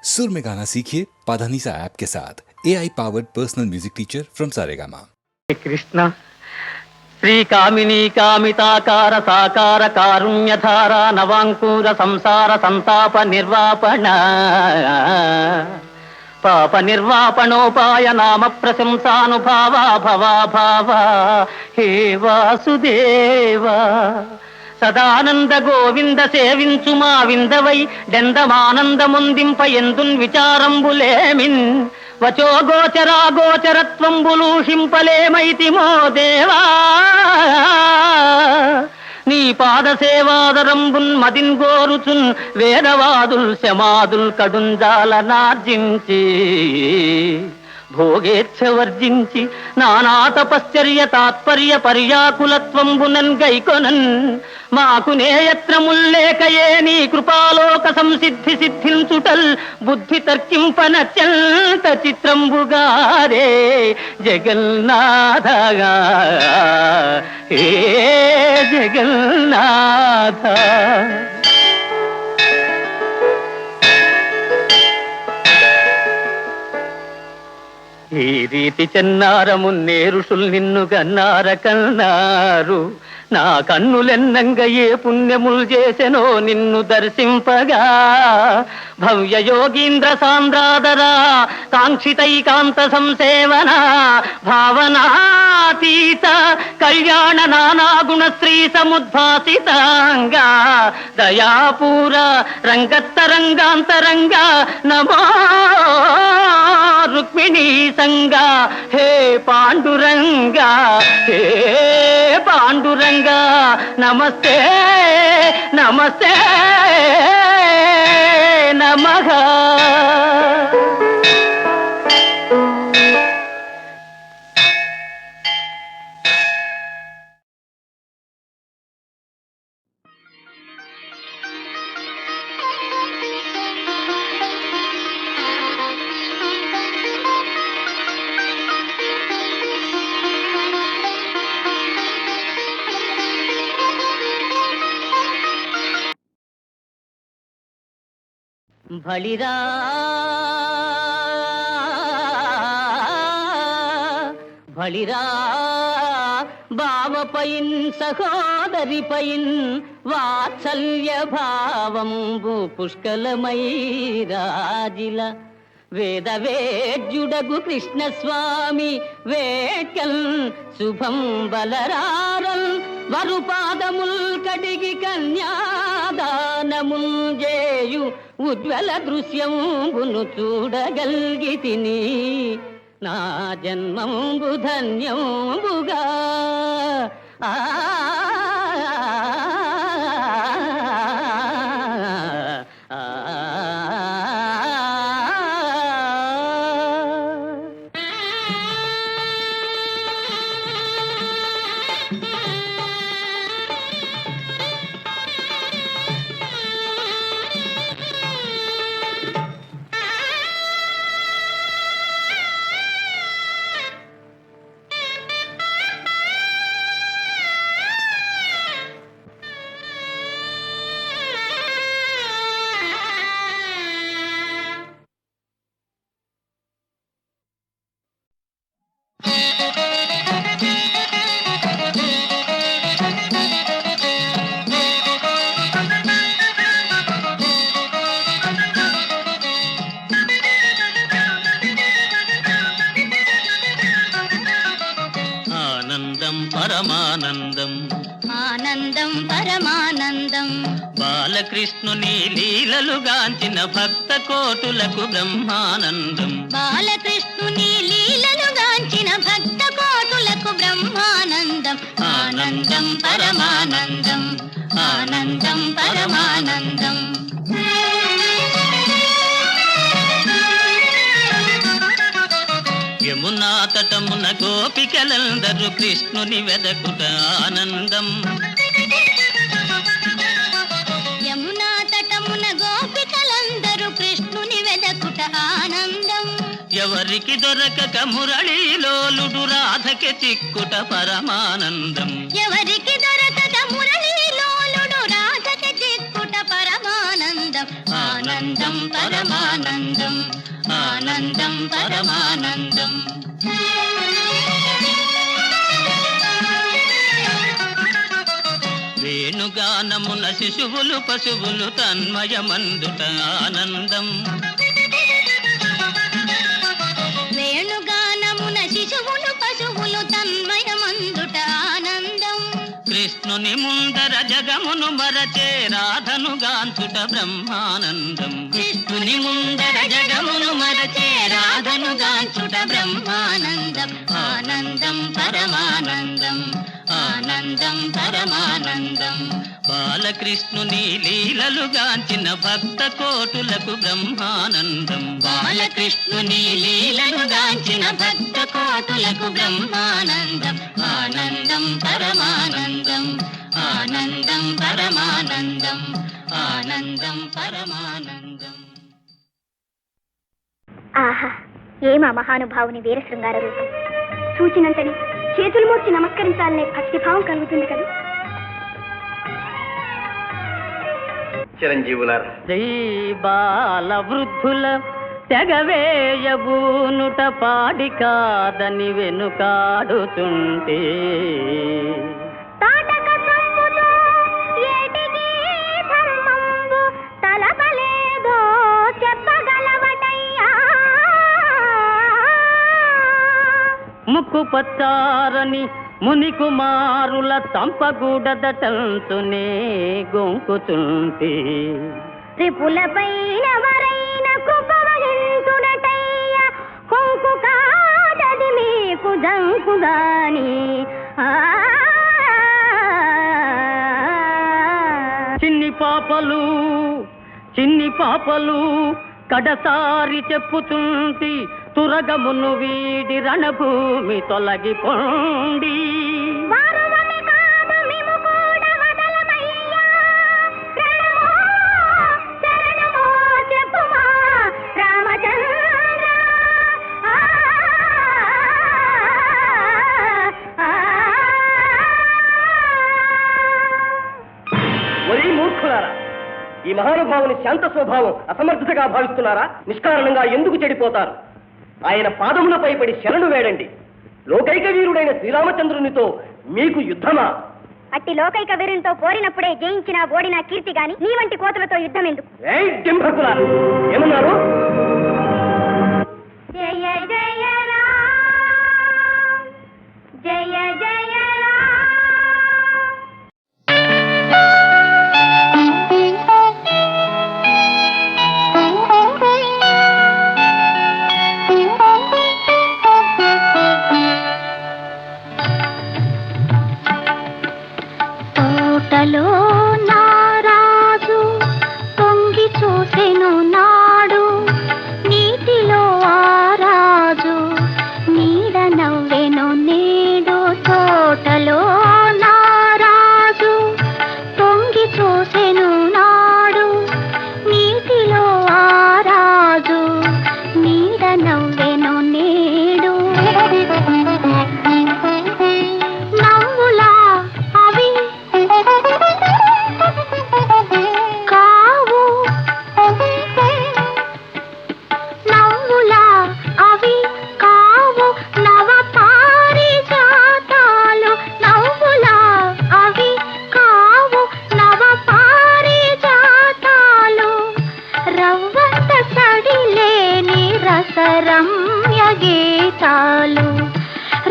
सुर में गाना सीखिए पाधानीसा ऐप के साथ AI powered personal music teacher from Saregama. Krishna Shri कामिनी कामिताकार साकार कारुण्यधारा नवांकुर संसार संताप निर्वापण पाप निर्वापणोपाय नाम प्रशंसानुभावा भवा भावा हे वासुदेवा సదానంద గోవింద సేవించు మా విందవై డెందమానందముందింప ఎందున్ విచారంబులేమిన్ వచో గోచరా గోచరత్వంబులూషింపలేమైతి మో దేవా నీ పాద సేవాదరంబున్ మదిన్ గోరుచున్ వేదవాదుల్ శమాదుల్ కడుంజాల నార్జించి భోగేచ్ఛ వర్జించి నానా తపశ్చర్య తాత్పర్య పర్యాకులత్వంబునన్ గైకొనన్ మాకు నేయత్రముల్లేకయే నీ కృపాలోక సంసిద్ధి సిద్ధించుటల్ బుద్ధి తర్కింపనత్యంత చిత్రంబుగారే జగన్నాథగా హే జగన్నాథ. ఈ రీతి చెన్నారమున్నే ఋషుల్ నిన్ను గన్నార కన్నారు. నా కన్నులెన్నంగ ఏ పుణ్యముల్ చేసెనో నిన్ను దర్శింపగా భవ్య యోగీంద్ర సాంద్రాదరా కాంక్షితైకాంత సంసేవన భావనాతీత కళ్యాణ నానాగుణ శ్రీ సముద్భాసితాంగా దయాపూర రంగత్తరంగాంతరంగా నమో రుక్మిణీ సంగా హే పాండురంగా హే పాండురంగా నమస్తే నమస్తే నమః. బళిరా బళిరా బావపైన్ సహోదరిపైన్ వాత్సల్య భావంబు పుష్కలమై రాజిల వేద వేద్యుడగు కృష్ణస్వామి వేట్కల్ శుభం బలరారల్ వరుపాదముల్ కడిగి కన్యాదానముల్ జేయు ఉజ్వల దృశ్యంబును చూడగల్గితిని నా జన్మంబు ధన్యంబుగా. ఆ పరమానందం ఆనందం పరమానందం బాలకృష్ణుని లీలలు గాంచిన భక్త కోటులకు బ్రహ్మానందం. బాలకృష్ణుని లీలలు గాంచిన భక్త కోటులకు బ్రహ్మానందం. ఆనందం పరమానందం ఆనందం పరమానందం. యమునా తటమున గోపికలందరూ కృష్ణుని వెదకుట ఆనందం. యమునా తటమున గోపికలందరూ కృష్ణుని వెదకుట ఆనందం. ఎవరికి దొరకక మురళీలోలుడు రాధకి చిక్కుట పరమానందం. ఎవరికి దొరకక మురళీలోలుడు రాధకి చిక్కుట పరమానందం. ఆనందం ఆనందం పరమానందం, ఆనందం పరమానందం. వేణుగానమున శిశువులు పశువులు తన్మయమందుట ఆనందం. వేణుగానమున శిశువులు పశువులు తన్మయమందుట ఆనందం. కృష్ణుని ముందర జగమును మరచే రాధను గాంచుట బ్రహ్మానందం. కృష్ణుని ముందర జగమును మరచే రాధను గాంచుట బ్రహ్మానందం. ఆనందం పరమానందం, ఆనందం పరమానందం. బాలకృష్ణుని లీలలు గాంచిన భక్త కోటులకు బ్రహ్మానందం. బాలకృష్ణుని లీలలు గాంచిన భక్త కోటులకు బ్రహ్మానందం. ఆనందం పరమానందం, ఆనందం పరమానందం, ఆనందం పరమానందం. ఆహా, ఏమా మహానుభావుని వీర శృంగార రూపం! చూచినంతని చేతులు మోర్చి నమస్కరించాలనే భక్తిభావం కలుగుతుంది కదా. చిరంజీవులారా, జై బాల వృద్ధుల తెగవేయబూనుట పాడి కాదని వెనుకాడుతుంటే, ముక్కు పచ్చారని ముని కుమారుల తంపగూడదటంచునే గొంకుతుంటే, త్రిపులపైన వరైన కుపవహించునటయ్య కొంకు కాదది మీకు దంకుగాని. చిన్ని పాపలు కడసారి చెప్పుచుంటి, తురగమును వీడి రణభూమి తొలగిపోండి. ఒరే మూర్ఖులారా, ఈ మహానుభావుని శాంత స్వభావం అసమర్థతగా భావిస్తున్నారా? నిష్కారణంగా ఎందుకు చెడిపోతారు? ఆయన పాదములపై పడి శరణు వేడండి. లోకైక వీరుడైన శ్రీరామచంద్రునితో మీకు యుద్ధమా? అట్టి లోకైక వీరునితో పోరినప్పుడే జయించిన ఓడిన కీర్తి గాని నీ వంటి కోతులతో యుద్ధం ఎందుకు? డింభకులారా, ఏమన్నారు? జయ జయ రామ్, జయ జయ తోటలో నారాజు తొంగి చూసెను నాడు, నీటిలో ఆరాజు నీడ నవ్వెను నేడు. తోటలో నారాజు తొంగి చూసెను నాడు, నీటిలో ఆరాజు నీడ నవ్వెను నేడు. నవ్వులా అవి కావు, నవ్వులా అవి కావు నవ పారిజాతాలు. నవ్వులా అవి కావు నవ పారిజాతాలు. రవ్వంత సడిలేని రసరమ్య గీతాలు.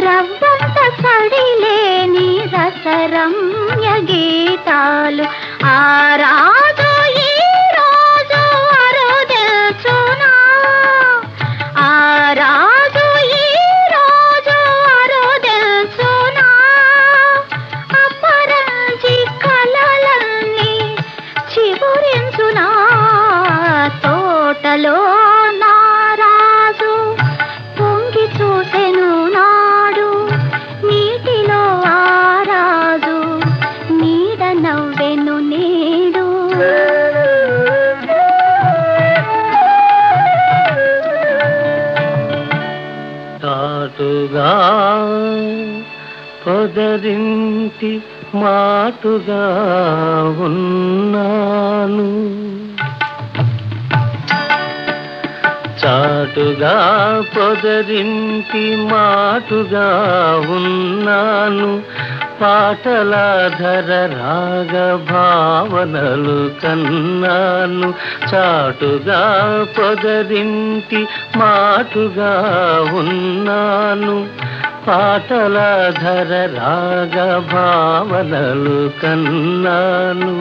రవ్వంత సడిలేని రసరమ్య గీతాలు. ఆరాజు ఈ రోజు అరుదెల్చునా, ఆరాజు ఈ రోజు అరుదెల్చునా. అపరంజి కలలన్నీ చిగురించునా. తోటలో నారాజు పొంగి చూసెను నాడు, నీటిలో ఆరాజు నీడ నవ్వెను నేడు. తాటుగా పొదరింటి మాటుగా ఉన్నాను, చాటుగా పొదరింటి మాటుగా ఉన్నాను, పాటల ధర రాగ భావనలు కన్నాను. చాటుగా పొదరింటి మాటుగా ఉన్నాను, పాటల ధర రాగ భావనలు కన్నాను.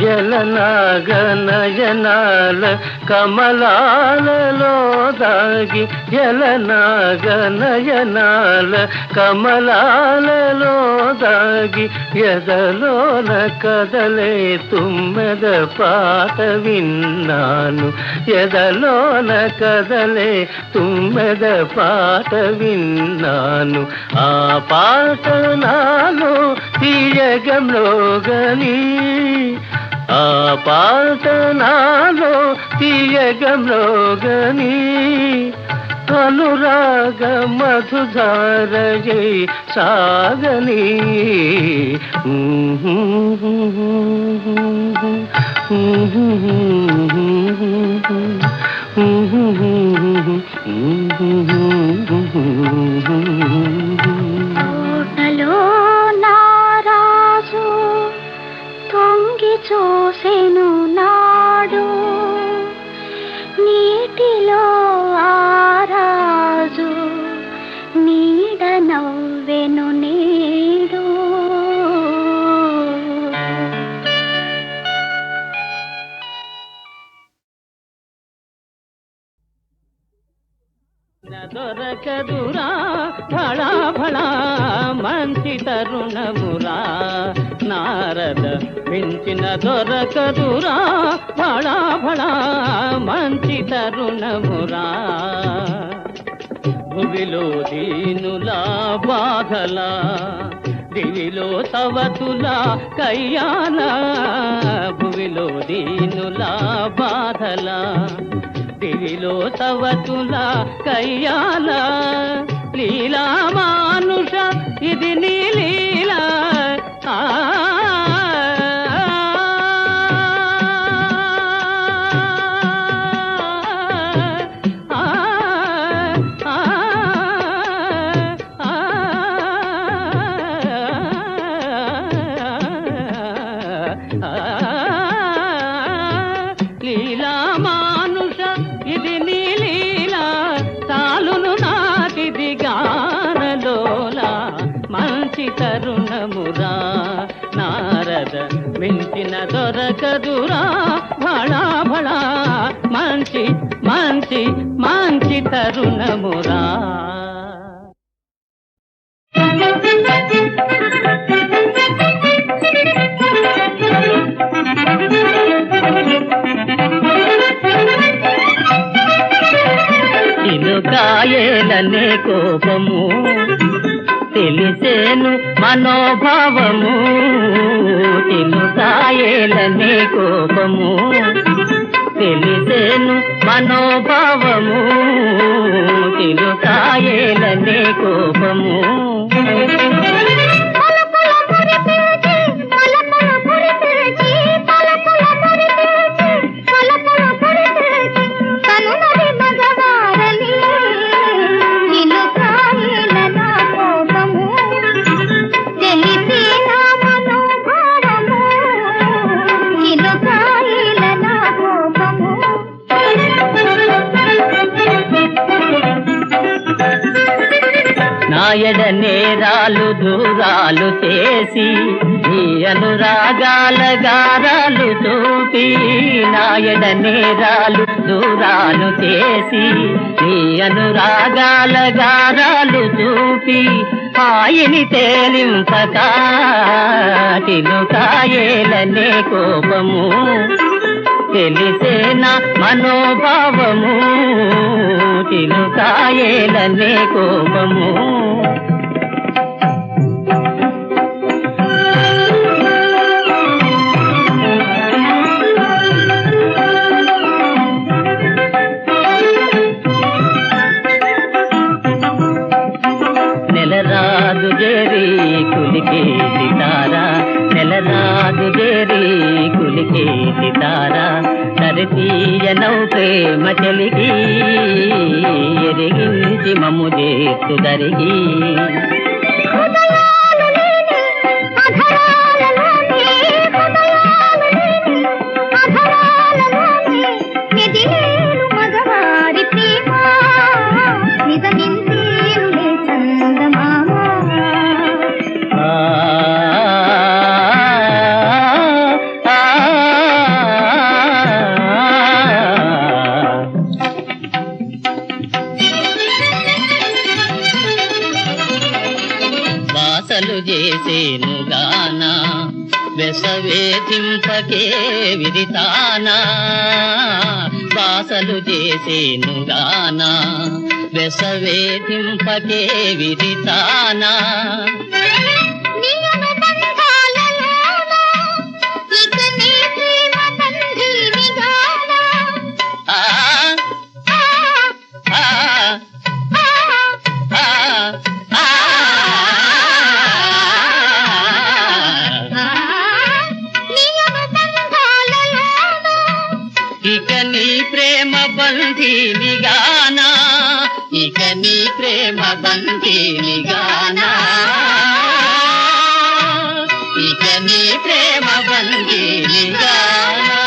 జలనాగనయనాల కమలాలలో దాగి, జలనాగనయనాల కమలాలలో దాగి, ఎదలోన కదలే తుమ్మెద పాట విన్నాను, ఎదలోన కదలే తుమ్మెద పాట విన్నాను. ఆ పాట నాలో తీయగంలోగని, ఆ పాట నాలో తీయగంలోగని, అనురాగ మధుధారయై సాగని. తోటలో నారాజు తొంగి చూసెను నాడు, నీటిలో ఆరాజు నీడ నవ్వెను నేడు. దొరకదురా భళా భళా మంచి తరుణమురా, నారద మించిన దొరకదురా భళా భళా మంచి తరుణమురా. భువిలో దీనులా బాధలా, దివిలో సవతులా కయ్యాలా, భువిలో దీనులా బాధలా, దివిలో సవతులా కయ్యాలా. లీలా మానుష ఇది నీ లీలా, లీలా మానుష ఇది నీ లీలా, తాలును నాటిది గానలోలా మంచి తరుణమురా. నారద మించిన దొరకదురా భళా భళా మంచి మంచి మంచి తరుణమురా. చిలుకాయేలనే కోపము తెలిసేను మనోభావము, చిలుకాయేలనే కోపము తెలిసేను మనోభావము, చిలుకాయేలనే కోపము. నాయడ నేరాలు దూరాలు చేసి, నీ అనురాగాల గారాలు చూపి, నాయడ నేరాలు దూరాలు చేసి, నీ అనురాగాల గారాలు చూపి, హాయిని తేలింపకా చిలుకాయేలనే కోపము తెలిసేనా మనోభావము, చిలుకాయేలనే కోపము. నెలరాజు జేరి కులికే సితారా, నెలరాజు జేరి కులికే సితారా, మరి తీయనౌ ప్రేమ చెలికి ఎరిగించి మమ్ము చేస్తు దరిగి చేసేను గానా వెసవేధింపకే విరితానా బాసలు చేసేను గానా వెసవేధింపకే విరితానా ఇక నీ ప్రేమ బంధీని గానా ఇక నీ ప్రేమ బంధీని గానా ఇక నీ ప్రేమ బంధీని గానా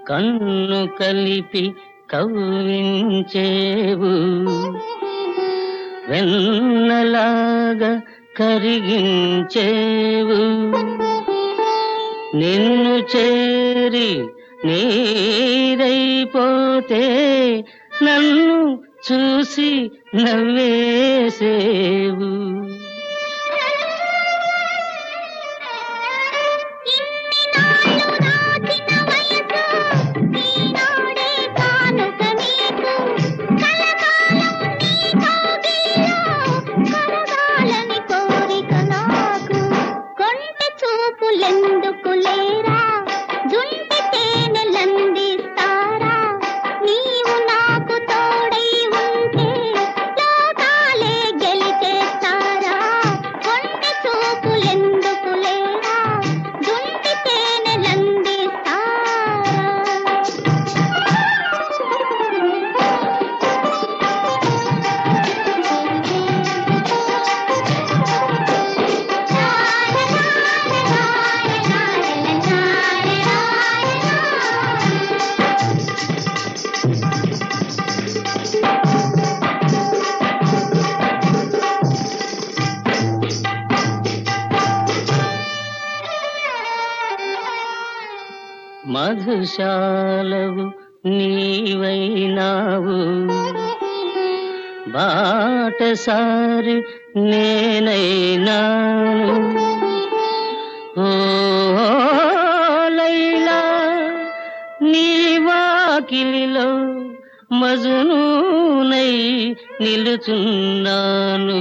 కన్ను కలిపి కవ్వించేవు వెన్నలాగా కరిగించేవు నిన్ను చేరి నీరైపోతే నన్ను చూసి నవ్వేసేవు మధుశాలవు నీవైనావు బాటసారి నేనైనాను. ఓ లైలా నీ వాకిలిలో మజనూనై నిలుచున్నాను.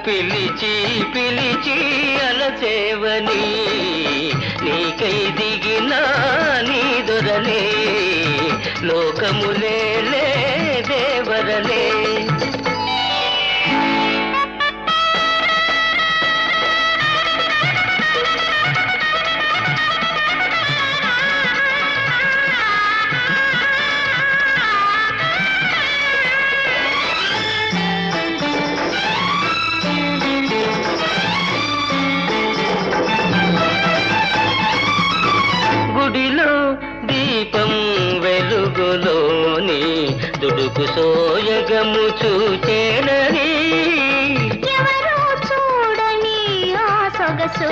పిలిచి పిలిచి అలసేవని నీకై దిగిన నీ దొరలే లోకములే దేవరలే. గుడిలో దీపం వెలుగులోని దుడుకు సోయగము చూచేనని ఎవరో చూడని ఆ సొగసు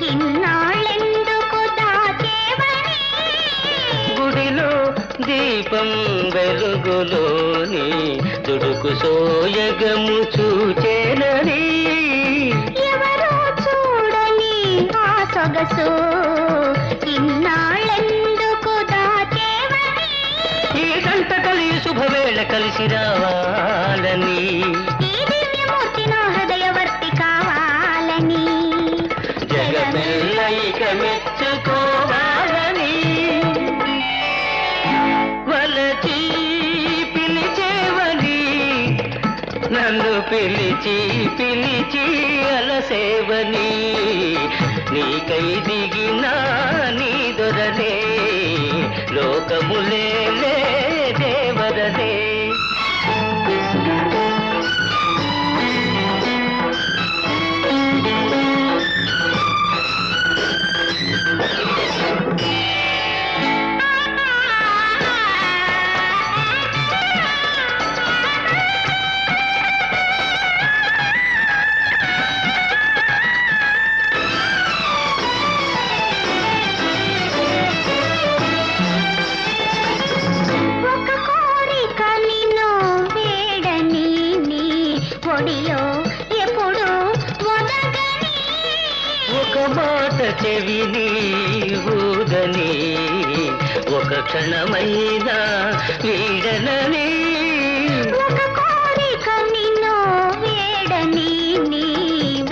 ఇన్నాళ్ళెందుకు దాచేవని. గుడిలో దీపం వెలుగులోని దుడుకు సోయగము చూచేనని ఎవరో చూడని ఆ సొగసు ఇన్నాళ్ళెందుకు దాచేవని. ఈ గంట కలి శుభవేళ కలిసి రావాలని ఈ దివ్యమూర్తి నా హృదయవర్తి కావాలని జగమెల్ల ఇక మెచ్చుకోవాలని వలచి పిలిచేవని నన్ను పిలిచి పిలిచి అలసేవని నీకై దిగిన నీ దొరలే లోకములే దేవరలే. ఒక మాట చెవిని ఊదని ఒక క్షణమైనా వీడనని ఒక కోరిక నిన్ను వేడని నీ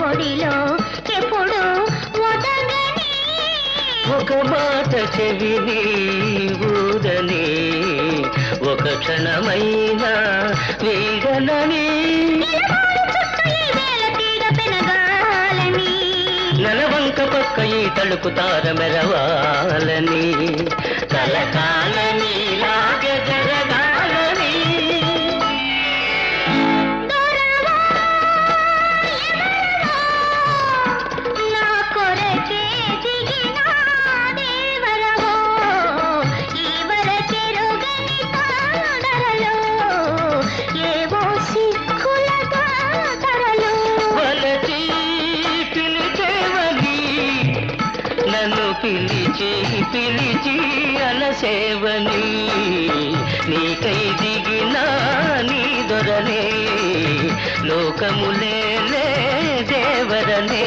ఒడిలో ఎప్పుడు వదగని. ఒక మాట చెవిని ఊదని ఒక క్షణమైనా వీడనని నలవంక పక్క ఈ తడుకు తార మెరవాలని కలకాలని లాగ జరగాలని నా కొరకే దిగిన దేవరవో ఈవర చెరుగని తాడరలో ఏవో సిక్కుల తాడరలో వలచి పిలిచేవని నన్ను పిలిచి పిలిచి అలసేవని నీకై దిగిన నీ దొరలే లోకములే దేవరలే.